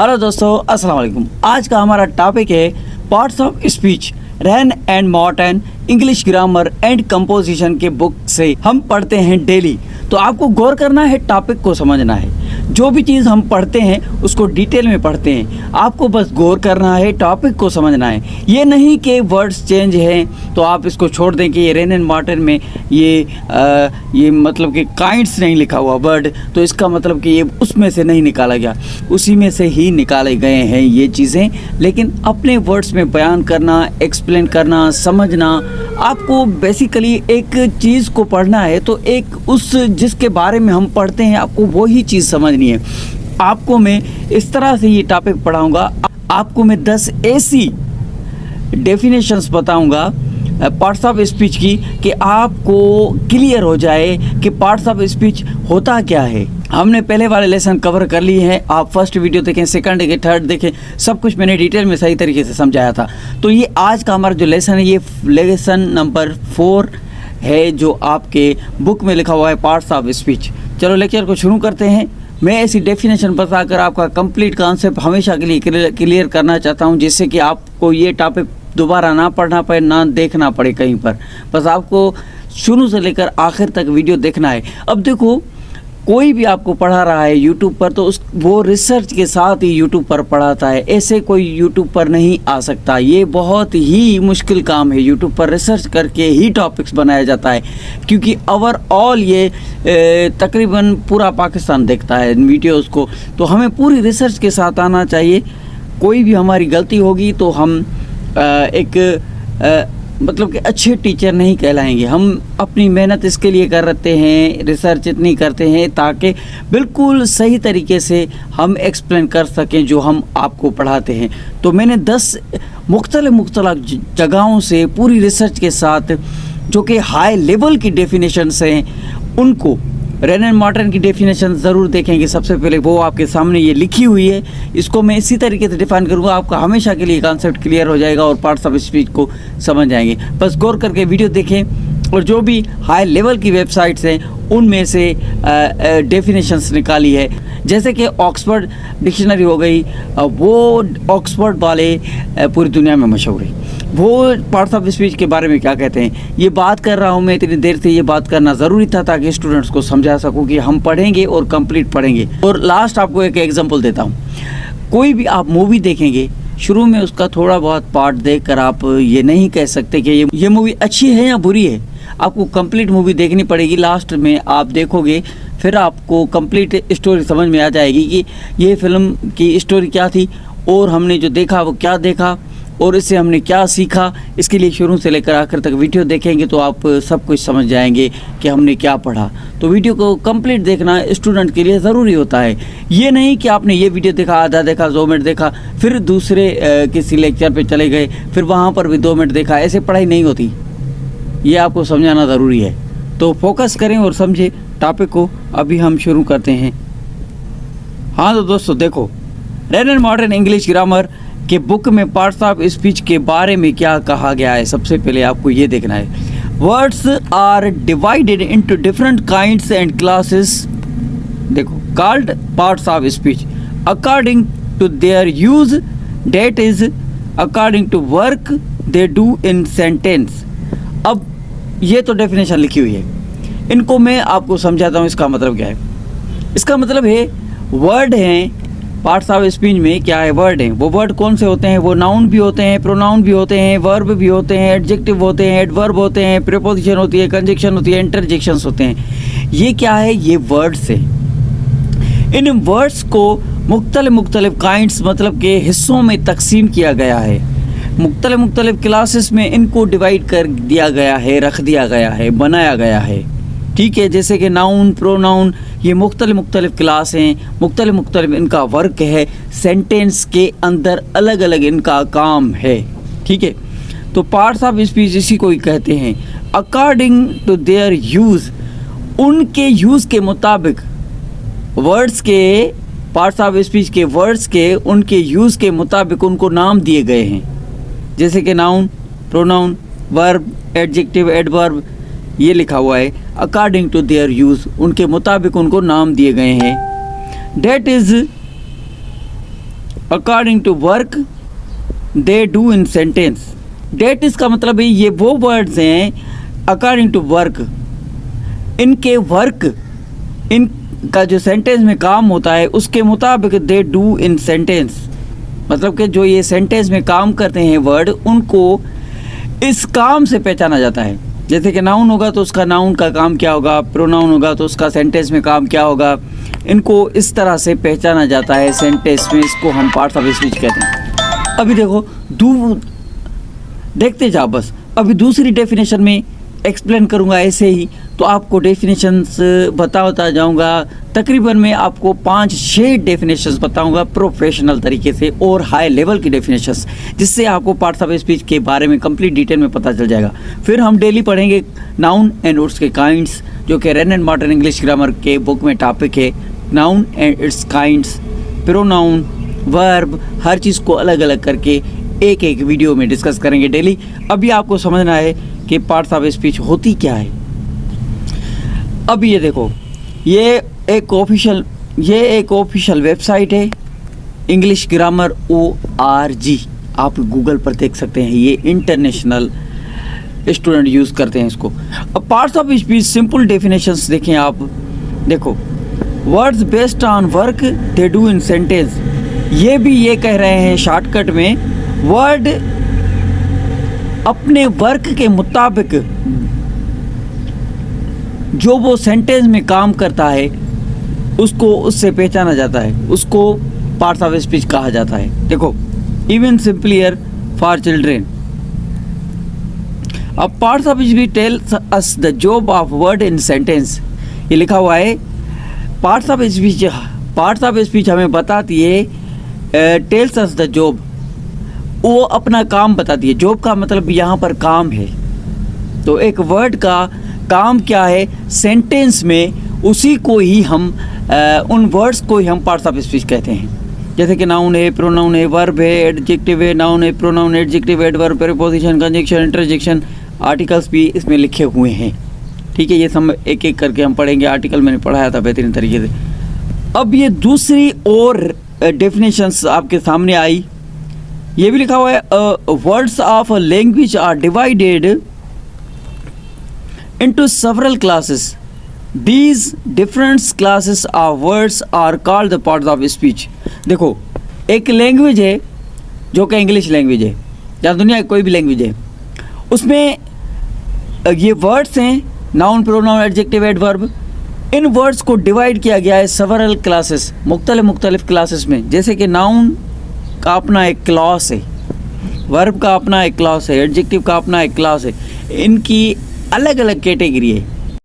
Hello दोस्तों, अस्सलाम वालेकुम। आज का हमारा टॉपिक है parts of speech, Wren and Martin English grammar and composition के बुक से हम पढ़ते हैं डेली। तो आपको गौर करना है, टॉपिक को समझना है। जो भी चीज़ हम पढ़ते हैं उसको डिटेल में पढ़ते हैं। आपको बस गौर करना है, टॉपिक को समझना है। ये नहीं कि वर्ड्स चेंज हैं तो आप इसको छोड़ दें कि ये रैन एंड मॉर्टन में ये मतलब कि काइंड्स नहीं लिखा हुआ वर्ड, तो इसका मतलब कि ये उसमें से नहीं निकाला गया, उसी में से ही निकाले गए हैं ये चीज़ें। लेकिन अपने वर्ड्स में बयान करना, एक्सप्लेन करना, समझना, आपको बेसिकली एक चीज़ को पढ़ना है तो एक उस जिसके बारे में हम पढ़ते हैं आपको वही चीज़ समझनी है। आपको मैं इस तरह से ये टॉपिक पढ़ाऊँगा। आपको मैं 10 ऐसी डेफिनेशंस बताऊँगा पार्ट्स ऑफ स्पीच की कि आपको क्लियर हो जाए कि पार्ट्स ऑफ स्पीच होता क्या है। हमने पहले वाले लेसन कवर कर लिए हैं। आप फर्स्ट वीडियो देखें, सेकंड देखें, थर्ड देखें, सब कुछ मैंने डिटेल में सही तरीके से समझाया था। तो ये आज का हमारा जो लेसन है ये लेसन नंबर 4 है जो आपके बुक में लिखा हुआ है पार्ट्स ऑफ स्पीच। चलो लेक्चर को शुरू करते हैं। मैं ऐसी डेफिनेशन बताकर आपका कंप्लीट कॉन्सेप्ट हमेशा के लिए क्लियर करना चाहता हूँ, जिससे कि आपको ये टॉपिक दोबारा ना पढ़ना पड़े, ना देखना पड़े कहीं पर। बस आपको शुरू से लेकर आखिर तक वीडियो देखना है। अब देखो, कोई भी आपको पढ़ा रहा है यूट्यूब पर तो वो रिसर्च के साथ ही यूट्यूब पर पढ़ाता है। ऐसे कोई यूट्यूब पर नहीं आ सकता। ये बहुत ही मुश्किल काम है। यूट्यूब पर रिसर्च करके ही टॉपिक्स बनाया जाता है, क्योंकि ओवरऑल ये तकरीबन पूरा पाकिस्तान देखता है वीडियोस को। तो हमें पूरी रिसर्च के साथ आना चाहिए। कोई भी हमारी गलती होगी तो हम मतलब कि अच्छे टीचर नहीं कहलाएंगे। हम अपनी मेहनत इसके लिए करते हैं, रिसर्च इतनी करते हैं ताकि बिल्कुल सही तरीके से हम एक्सप्लेन कर सकें जो हम आपको पढ़ाते हैं। तो मैंने 10 मुख्तलिफ जगहों से पूरी रिसर्च के साथ, जो कि हाई लेवल की डेफिनेशंस हैं, उनको रैन एंड मॉर्टन की डेफिनेशन ज़रूर देखेंगे। सबसे पहले वो आपके सामने ये लिखी हुई है, इसको मैं इसी तरीके से डिफाइन करूँगा। आपका हमेशा के लिए कॉन्सेप्ट क्लियर हो जाएगा और पार्ट्स ऑफ स्पीच को समझ जाएंगे। बस गौर करके वीडियो देखें और जो भी हाई लेवल की वेबसाइट्स हैं उनमें से डेफिनेशंस निकाली है। जैसे कि ऑक्सफोर्ड डिक्शनरी हो गई, वो ऑक्सफोर्ड वाले पूरी दुनिया में मशहूर है। वो पार्ट्स ऑफ स्पीच के बारे में क्या कहते हैं ये बात कर रहा हूँ मैं। इतनी देर से ये बात करना ज़रूरी था ताकि स्टूडेंट्स को समझा सकूँ कि हम पढ़ेंगे और कंप्लीट पढ़ेंगे। और लास्ट आपको एक एग्जांपल देता हूँ। कोई भी आप मूवी देखेंगे, शुरू में उसका थोड़ा बहुत पार्ट देखकर आप ये नहीं कह सकते कि ये मूवी अच्छी है या बुरी है। आपको कंप्लीट मूवी देखनी पड़ेगी। लास्ट में आप देखोगे, फिर आपको कंप्लीट स्टोरी समझ में आ जाएगी कि ये फिल्म की स्टोरी क्या थी और हमने जो देखा वो क्या देखा और इससे हमने क्या सीखा। इसके लिए शुरू से लेकर आखिर तक वीडियो देखेंगे तो आप सब कुछ समझ जाएंगे कि हमने क्या पढ़ा। तो वीडियो को कंप्लीट देखना स्टूडेंट के लिए ज़रूरी होता है। ये नहीं कि आपने ये वीडियो देखा, आधा देखा, 2 मिनट देखा, फिर दूसरे किसी लेक्चर पे चले गए, फिर वहाँ पर भी 2 मिनट देखा। ऐसे पढ़ाई नहीं होती। ये आपको समझाना ज़रूरी है। तो फोकस करें और समझें टॉपिक को। अभी हम शुरू करते हैं। हाँ तो दोस्तों देखो, रैन एंड मॉर्टन इंग्लिश ग्रामर के बुक में पार्ट्स ऑफ स्पीच के बारे में क्या कहा गया है। सबसे पहले आपको ये देखना है। Words are divided into different kinds and classes, देखो, called parts of speech according to their use, that is according to work they do in sentence. अब ये तो डेफिनेशन लिखी हुई है, इनको मैं आपको समझाता हूँ इसका मतलब क्या है। इसका मतलब है वर्ड हैं पार्ट्स ऑफ स्पीच में। क्या है? वर्ड हैं। वो वर्ड कौन से होते हैं? वो नाउन भी होते हैं, प्रोनाउन भी होते हैं, वर्ब भी होते हैं, एडजेक्टिव होते हैं, एडवर्ब होते हैं, प्रीपोजिशन होती है, कंजक्शन होती है, इंटरजेक्शंस होते हैं। ये क्या है? ये वर्ड्स हैं। इन वर्ड्स को मुख्तलिफ काइंड्स मतलब के हिस्सों में तकसीम किया गया है। मुख्तलिफ क्लासेस में इनको डिवाइड कर दिया गया है, रख दिया गया है, बनाया गया है। ठीक है, जैसे कि नाउन, प्रोनाउन, ये मुख्तलिफ क्लास हैं, मुख्तलिफ इनका वर्क है, सेंटेंस के अंदर अलग अलग इनका काम है। ठीक है, तो पार्ट्स ऑफ स्पीच इसी को ही कहते हैं। अकॉर्डिंग टू देयर यूज़, उनके यूज़ के मुताबिक, वर्ड्स के, पार्ट्स ऑफ स्पीच के वर्ड्स के उनके यूज़ के मुताबिक उनको नाम दिए गए हैं। जैसे कि noun, pronoun, verb, adjective, adverb, ये लिखा हुआ है अकॉर्डिंग टू देयर यूज़, उनके मुताबिक उनको नाम दिए गए हैं। That is according to work they do in sentence. That इसका मतलब है ये वो वर्ड्स हैं अकॉर्डिंग टू वर्क, इनके वर्क, इनका जो सेंटेंस में काम होता है उसके मुताबिक दे डू इन सेंटेंस, मतलब कि जो ये सेंटेंस में काम करते हैं वर्ड, उनको इस काम से पहचाना जाता है। जैसे कि नाउन होगा तो उसका नाउन का काम क्या होगा, प्रोनाउन होगा तो उसका सेंटेंस में काम क्या होगा, इनको इस तरह से पहचाना जाता है सेंटेंस में। इसको हम पार्ट्स ऑफ स्पीच कहते हैं। अभी देखो देखते जाओ बस, अभी दूसरी डेफिनेशन में एक्सप्लेन करूंगा ऐसे ही, तो आपको डेफिनेशंस बताता जाऊंगा। तकरीबन मैं आपको 5-6 डेफिनेशंस बताऊंगा प्रोफेशनल तरीके से और हाई लेवल की डेफिनेशंस, जिससे आपको पार्ट्स ऑफ स्पीच के बारे में कंप्लीट डिटेल में पता चल जाएगा। फिर हम डेली पढ़ेंगे नाउन एंड उसके काइंड्स, जो कि Wren and Martin English grammar के बुक में टॉपिक है। Noun and its kinds, pronoun, verb, हर चीज़ को अलग अलग करके एक एक वीडियो में डिस्कस करेंगे डेली। अभी आपको समझना है कि पार्ट्स ऑफ स्पीच होती क्या है। अब ये देखो, ये एक ऑफिशियल वेबसाइट है, इंग्लिश ग्रामर ORG। आप गूगल पर देख सकते हैं, ये इंटरनेशनल स्टूडेंट यूज़ करते हैं इसको। अब parts of speech simple definitions देखें आप। देखो, words based on work they do in sentence, ये भी ये कह रहे हैं शॉर्टकट में, वर्ड अपने वर्क के मुताबिक जो वो सेंटेंस में काम करता है उसको उससे पहचाना जाता है, उसको पार्ट्स ऑफ स्पीच कहा जाता है। देखो, इवन सिंपलियर फॉर चिल्ड्रेन। अब parts of speech tells us the job of word in sentence, ये लिखा हुआ है। पार्ट्स ऑफ स्पीच हमें बताती है, टेल्स अस द जॉब, वो अपना काम बताती है। जॉब का मतलब यहाँ पर काम है, तो एक वर्ड का काम क्या है सेंटेंस में, उसी को ही हम उन वर्ड्स को ही हम पार्ट्स ऑफ स्पीच कहते हैं। जैसे कि नाउन है, प्रोनाउन है, वर्ब है, एडजेक्टिव है, नाउन है, pronoun, adjective, adverb, preposition, conjunction, interjection, articles भी इसमें लिखे हुए हैं। ठीक है, ये सब एक एक करके हम पढ़ेंगे। आर्टिकल मैंने पढ़ाया था बेहतरीन तरीके से। अब ये दूसरी और डेफिनेशंस आपके सामने आई। ये भी लिखा हुआ है, words of language are divided into several classes, these different classes of words are called the parts of speech. देखो, एक लैंग्वेज है जो कि इंग्लिश लैंग्वेज है या दुनिया की कोई भी लैंग्वेज है, उसमें ये वर्ड्स हैं, नाउन, प्रोनाउन, एडजेक्टिव, एडवर्ब। इन वर्ड्स को डिवाइड किया गया है सेवरल क्लासेस, मुख्तलिफ क्लासेस में। जैसे कि नाउन का अपना एक क्लास है, वर्ब का अपना एक क्लास है, एडजेक्टिव का अपना एक क्लास है, इनकी अलग अलग कैटेगरी है।